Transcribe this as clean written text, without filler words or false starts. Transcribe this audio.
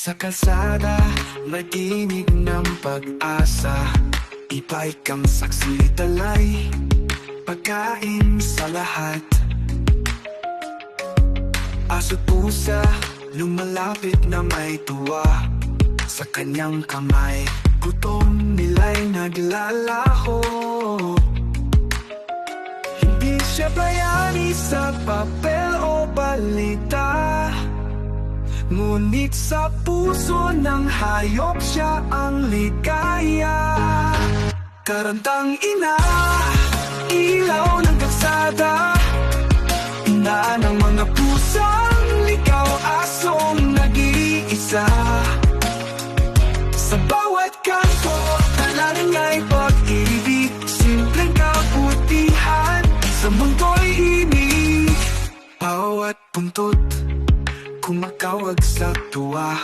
Sa kalsada, nag-inig ng pag-asa. Iba'y kang saksi talay, pagkain sa lahat. Aso't pusa, lumalapit na may tuwa. Sa kanyang kamay, gutom nila'y naglalaho. Hindi siya bayani sa papel o balita, ngunit sa puso ng hayop siya ang ligaya. Karantang ina, ilaw ng kalsada, ina ng mga pusang ligaw, asong nag-iisa. Sa bawat kanto, tanalang ay pag-ibig, simpleng kabutihan, sa mundo'y himig. Bawat buntot, kumakawag sa tuwa.